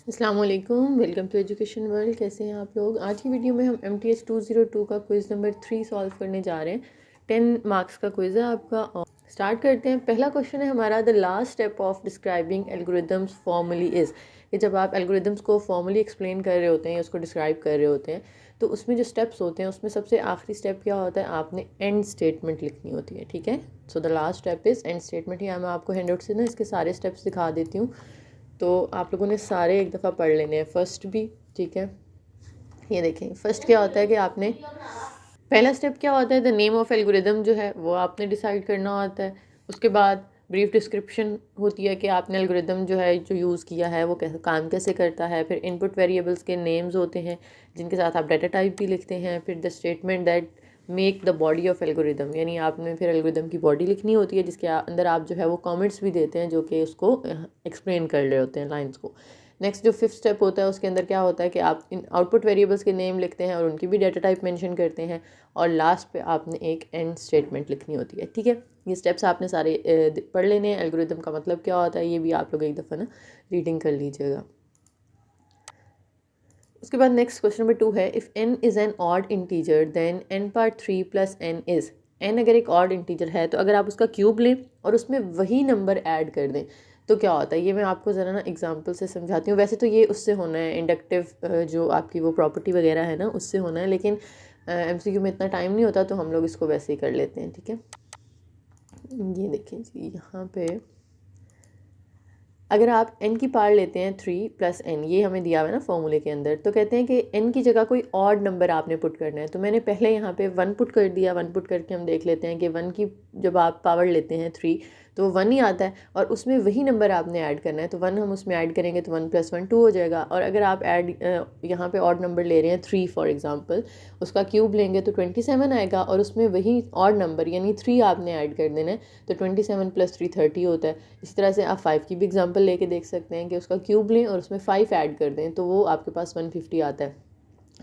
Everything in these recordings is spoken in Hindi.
अस्सलाम वालेकुम, वेलकम टू एजुकेशन वर्ल्ड। कैसे हैं आप लोग। आज की वीडियो में हम MTS 202 का क्विज़ नंबर 3 सॉल्व करने जा रहे हैं। 10 मार्क्स का क्विज़ है आपका। और स्टार्ट करते हैं। पहला क्वेश्चन है हमारा, the last step of describing algorithms formally is. कि जब आप एल्गोरिदम्स को फॉर्मली एक्सप्लेन कर रहे होते हैं या उसको डिस्क्राइब कर रहे होते हैं तो उसमें जो स्टेप्स होते हैं उसमें सबसे आखिरी स्टेप क्या होता है, आपने एंड स्टेटमेंट लिखनी होती है। ठीक है, so the last step is and statement. यहाँ मैं आपको हैंडआउट से ना इसके सारे स्टेप्स दिखा देती हूँ, तो आप लोगों ने सारे एक दफ़ा पढ़ लेने हैं, फर्स्ट भी। ठीक है, ये देखें फर्स्ट क्या होता है कि आपने पहला स्टेप क्या होता है, द नेम ऑफ एल्गोरिदम जो है वो आपने डिसाइड करना होता है। उसके बाद ब्रीफ डिस्क्रिप्शन होती है कि आपने एल्गोरिदम जो है जो यूज़ किया है वो कैसे काम कैसे करता है। फिर इनपुट वेरिएबल्स के नेम्स होते हैं जिनके साथ आप डाटा टाइप भी लिखते हैं। फिर the statement that make the body of algorithm, यानी आपने फिर एल्गोरिदम की बॉडी लिखनी होती है जिसके अंदर आप जो है वो कमेंट्स भी देते हैं जो कि उसको एक्सप्लेन कर रहे होते हैं लाइंस को। नेक्स्ट जो फिफ्थ स्टेप होता है उसके अंदर क्या होता है कि आप इन आउटपुट वेरिएबल्स के नेम लिखते हैं और उनकी भी डाटा टाइप मेंशन करते हैं। और लास्ट पे आपने एक एंड स्टेटमेंट लिखनी होती है। ठीक है, ये स्टेप्स आपने सारे पढ़ लेने हैं। एल्गोरिदम का मतलब क्या होता है ये भी आप लोग एक दफ़ा ना रीडिंग कर लीजिएगा। उसके बाद नेक्स्ट क्वेश्चन नंबर 2 है, if n is an odd integer then n power 3 plus n is. n अगर एक ऑड इंटीजर है तो अगर आप उसका क्यूब लें और उसमें वही नंबर ऐड कर दें तो क्या होता है, ये मैं आपको ज़रा ना एग्जांपल से समझाती हूँ। वैसे तो ये उससे होना है, इंडक्टिव जो आपकी वो प्रॉपर्टी वगैरह है ना उससे होना है, लेकिन MCQ में इतना टाइम नहीं होता तो हम लोग इसको वैसे ही कर लेते हैं। ठीक है, ये देखें जी, यहाँ पे अगर आप n की पावर लेते हैं 3 प्लस n, ये हमें दिया हुआ है ना फॉर्मूले के अंदर, तो कहते हैं कि n की जगह कोई ऑड नंबर आपने पुट करना है। तो मैंने पहले यहाँ पे 1 पुट कर दिया। 1 पुट करके हम देख लेते हैं कि 1 की जब आप पावर लेते हैं 3 तो वो 1 ही आता है और उसमें वही नंबर आपने ऐड करना है। तो 1 हम उसमें ऐड करेंगे तो 1 + 1 2 हो जाएगा। और अगर आप यहाँ पे ऑड नंबर ले रहे हैं 3 फॉर एग्जांपल, उसका क्यूब लेंगे तो 27 आएगा और उसमें वही ऑड नंबर यानी 3 आपने ऐड कर देना है। तो 27 + 3 30 होता है। इस तरह से आप 5 की भी एग्जांपल लेके देख सकते हैं कि उसका क्यूब लें और उसमें 5 ऐड कर दें तो वो आपके पास 150 आता है।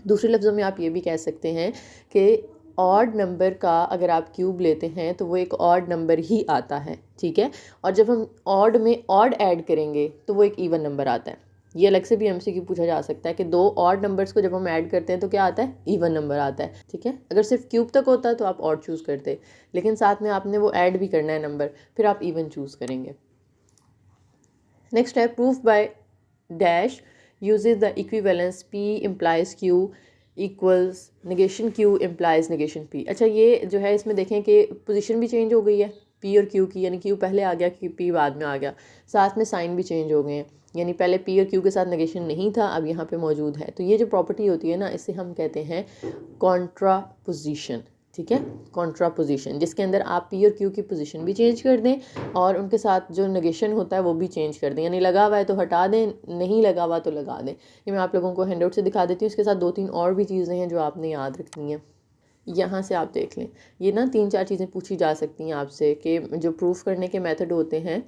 दूसरे लफ्ज़ों में आप ये भी कह सकते हैं कि ऑड नंबर का अगर आप क्यूब लेते हैं तो वो एक ऑड नंबर ही आता है। ठीक है, और जब हम ऑड में ऑड ऐड करेंगे तो वो एक इवन नंबर आता है। ये अलग से भी MCQ पूछा जा सकता है कि दो ऑड नंबर्स को जब हम ऐड करते हैं तो क्या आता है, इवन नंबर आता है। ठीक है, अगर सिर्फ क्यूब तक होता है तो आप ऑड चूज़ करते, लेकिन साथ में आपने वो ऐड भी करना है नंबर, फिर आप इवन चूज़ करेंगे। नेक्स्ट है, proof by dash uses the equivalence P implies Q equals negation Q implies negation P। अच्छा, ये जो है इसमें देखें कि पोजीशन भी चेंज हो गई है P और Q की, यानी Q पहले आ गया P बाद में आ गया। साथ में साइन भी चेंज हो गए हैं, यानी पहले P और Q के साथ नेगेशन नहीं था, अब यहाँ पे मौजूद है। तो ये जो प्रॉपर्टी होती है ना, इसे हम कहते हैं कॉन्ट्रापोजिशन। ठीक है, कॉन्ट्रापोजिशन, जिसके अंदर आप P और Q की पोजीशन भी चेंज कर दें और उनके साथ जो नेगेशन होता है वो भी चेंज कर दें, यानी लगा हुआ है तो हटा दें, नहीं लगा हुआ तो लगा दें। ये मैं आप लोगों को हैंडआउट से दिखा देती हूँ। इसके साथ 2-3 और भी चीज़ें हैं जो आपने याद रखनी है। यहाँ से आप देख लें, ये ना 3-4 चीज़ें पूछी जा सकती हैं आपसे कि जो प्रूफ करने के मेथड होते हैं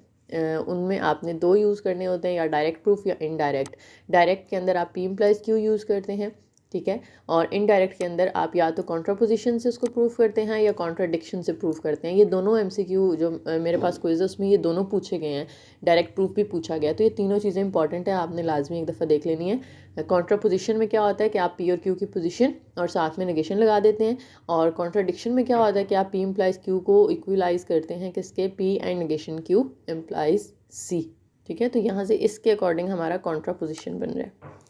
उनमें आपने 2 यूज़ करने होते हैं, या डायरेक्ट प्रूफ या इनडायरेक्ट। डायरेक्ट के अंदर आप P + Q यूज़ करते हैं। ठीक है, और इनडायरेक्ट के अंदर आप या तो कॉन्ट्रापोजिशन से उसको प्रूफ करते हैं या कॉन्ट्राडिक्शन से प्रूफ करते हैं। ये दोनों MCQ जो मेरे पास क्विज़ है उसमें ये दोनों पूछे गए हैं, डायरेक्ट प्रूफ भी पूछा गया। तो ये तीनों चीज़ें इंपॉर्टेंट है, आपने लाजमी एक दफ़ा देख लेनी है। कॉन्ट्रापोजिशन में क्या होता है कि आप P और Q की पोजीशन और साथ में नेगेशन लगा देते हैं, और कॉन्ट्राडिक्शन में क्या होता है कि आप P implies Q को इक्वलाइज करते हैं किसके, P and negation Q implies C। ठीक है, तो यहाँ से इसके अकॉर्डिंग हमारा कॉन्ट्रापोजिशन बन रहा है।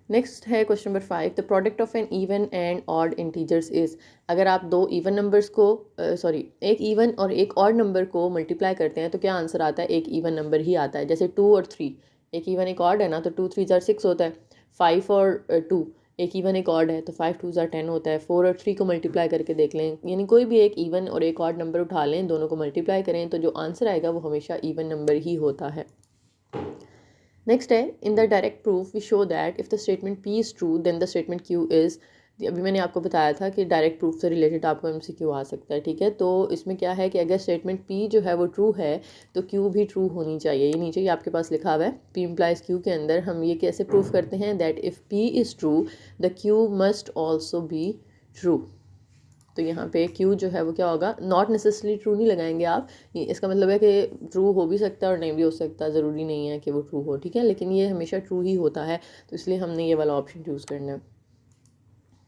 नेक्स्ट है question number 5, the product of an even and odd integers is. अगर आप दो इवन नंबर्स को एक इवन और एक ऑड नंबर को मल्टीप्लाई करते हैं तो क्या आंसर आता है, एक इवन नंबर ही आता है। जैसे 2 और 3, एक इवन एक ऑड है ना, तो 2 3 = 6 होता है। 5 और 2, एक इवन एक ऑड है तो 5 2 = 10 होता है। 4 और 3 को मल्टीप्लाई करके देख लें, यानी कोई भी एक इवन और एक ऑड नंबर उठा लें, दोनों को मल्टीप्लाई करें तो जो आंसर आएगा वो हमेशा इवन नंबर ही होता है। नेक्स्ट है, in the direct proof we show that if the statement P is true then the statement Q is. अभी मैंने आपको बताया था कि डायरेक्ट प्रूफ से रिलेटेड आपको MCQ आ सकता है। ठीक है, तो इसमें क्या है कि अगर स्टेटमेंट P जो है वो ट्रू है तो Q भी ट्रू होनी चाहिए। ये नीचे ही आपके पास लिखा हुआ है, P implies Q के अंदर हम ये कैसे प्रूफ करते हैं, that if P is true the Q must also be true. तो यहाँ पे Q जो है वो क्या होगा, नॉट नेसेसरी ट्रू नहीं लगाएंगे आप, इसका मतलब है कि ट्रू हो भी सकता है और नहीं भी हो सकता, ज़रूरी नहीं है कि वो ट्रू हो, ठीक है, लेकिन ये हमेशा ट्रू ही होता है, तो इसलिए हमने ये वाला ऑप्शन चूज़ करना है।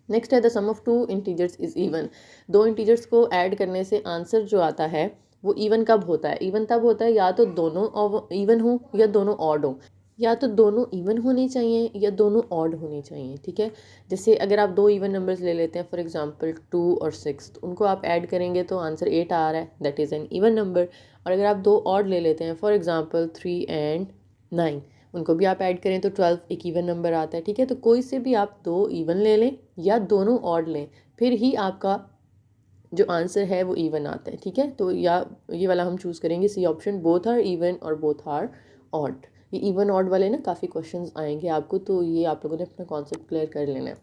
नेक्स्ट है the sum of two integers is even. दो इंटीजर्स को ऐड करने से आंसर जो आता है वो इवन कब होता है? इवन तब होता है या तो दोनों इवन हो या दोनों ऑड हो, या तो दोनों इवन होने चाहिए या दोनों ऑड होने चाहिए, ठीक है। जैसे अगर आप दो इवन नंबर्स ले लेते हैं, फॉर एग्जांपल 2 और 6, तो उनको आप ऐड करेंगे तो आंसर 8 आ रहा है, that is an even number. और अगर आप दो ऑड ले लेते हैं, फॉर एग्जांपल 3 एंड 9, उनको भी आप ऐड करें तो 12 एक इवन नंबर आता है, ठीक है। तो कोई से भी आप दो इवन ले लें या दोनों ऑड लें, फिर ही आपका जो आंसर है वो इवन आता है, ठीक है। तो या ये वाला हम चूज़ करेंगे, C option, both are even और बोथ आर ऑड। ये इवन ऑड वाले ना काफ़ी क्वेश्चंस आएंगे आपको, तो ये आप लोगों ने अपना कॉन्सेप्ट क्लियर कर लेना है।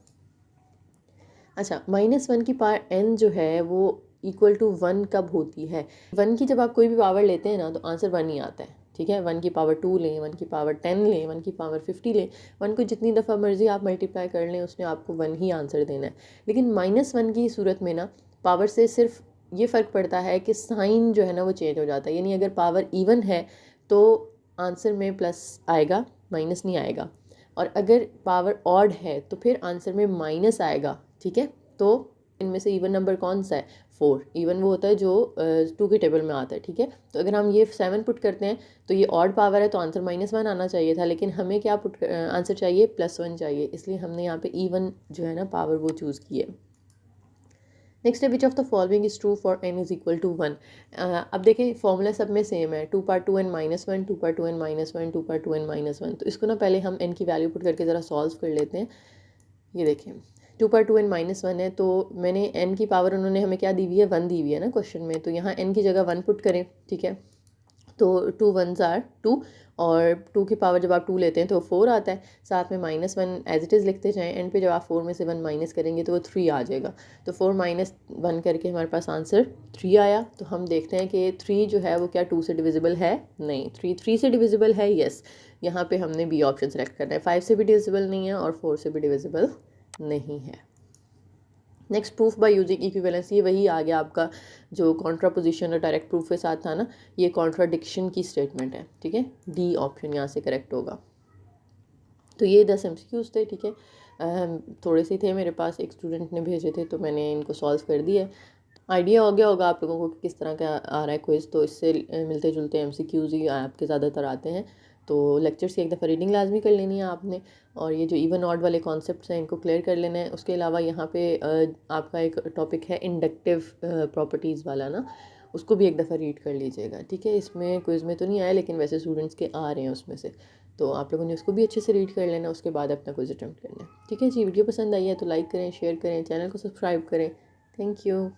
अच्छा, -1 की पावर n जो है वो इक्वल टू 1 कब होती है? 1 की जब आप कोई भी पावर लेते हैं ना तो आंसर 1 ही आता है, ठीक है। 1 की पावर 2 लें, 1 की पावर 10 लें, 1 की पावर 50 लें, 1 को जितनी दफ़ा मर्जी आप मल्टीप्लाई कर लें उसने आपको 1 ही आंसर देना है। लेकिन -1 की सूरत में ना पावर से सिर्फ ये फ़र्क पड़ता है कि साइन जो है ना वो चेंज हो जाता है, यानी अगर पावर इवन है तो आंसर में प्लस आएगा, माइनस नहीं आएगा, और अगर पावर ऑड है तो फिर आंसर में माइनस आएगा, ठीक है। तो इनमें से इवन नंबर कौन सा है? 4। इवन वो होता है जो 2 के टेबल में आता है, ठीक है। तो अगर हम ये 7 पुट करते हैं तो ये ऑड पावर है तो आंसर -1 आना चाहिए था, लेकिन हमें क्या आंसर चाहिए? +1 चाहिए, इसलिए हमने यहाँ पे इवन जो है ना पावर वो चूज़ की है। नेक्स्ट है which of the following is true for n is equal to 1। अब देखें फॉर्मूला सब में सेम है, 2 power 2n -1, 2 power 2n -1, 2 power 2n -1। तो इसको ना पहले हम n की वैल्यू पुट करके ज़रा सॉल्व कर लेते हैं। ये देखें 2 पावर 2n -1 है, तो मैंने n की पावर उन्होंने हमें क्या दी हुई है? 1 दी हुई है ना क्वेश्चन में, तो यहाँ n की जगह 1 पुट करें, ठीक है। तो 2 1s आर 2, और 2 की पावर जब आप 2 लेते हैं तो 4 आता है, साथ में -1 एज इट इज़ लिखते जाएं, एंड पे जब आप 4 में से 1 माइनस करेंगे तो वो 3 आ जाएगा। तो 4 - 1 करके हमारे पास आंसर 3 आया। तो हम देखते हैं कि 3 जो है वो क्या 2 से डिविजिबल है? नहीं। 3 से डिविजिबल है, यस। यहाँ पे हमने बी ऑप्शन सेलेक्ट करना है। 5 से भी डिविजिबल नहीं है और 4 से भी डिविजिबल नहीं है। Next, proof by using equivalence, ये वही आ गया आपका जो कॉन्ट्रापोजिशन और डायरेक्ट प्रूफ के साथ था ना, ये कॉन्ट्राडिक्शन की स्टेटमेंट है, ठीक है। डी ऑप्शन यहाँ से करेक्ट होगा। तो ये 10 MCQs थे, ठीक है। थोड़े से थे मेरे पास, एक स्टूडेंट ने भेजे थे तो मैंने इनको सॉल्व कर दिया। आइडिया हो गया होगा आप लोगों को कि किस तरह का आ रहा है क्विज़, तो इससे मिलते जुलते MCQs ही आपके ज़्यादातर आते हैं। तो लेक्चर्स की एक दफ़ा रीडिंग लाजमी कर लेनी है आपने, और ये जो इवन ऑड वाले कॉन्सेप्ट्स हैं इनको क्लियर कर लेना है। उसके अलावा यहाँ पे आपका एक टॉपिक है इंडक्टिव प्रॉपर्टीज़ वाला ना, उसको भी एक दफ़ा रीड कर लीजिएगा, ठीक है। इसमें क्विज़ में तो नहीं आया, लेकिन वैसे स्टूडेंट्स के आ रहे हैं उसमें से, तो आप लोगों ने उसको भी अच्छे से रीड कर लेना, उसके बाद अपना क्विज़ अटेम्प्ट करना है, ठीक है जी। वीडियो पसंद आई है तो लाइक करें, शेयर करें, चैनल को सब्सक्राइब करें। Thank you.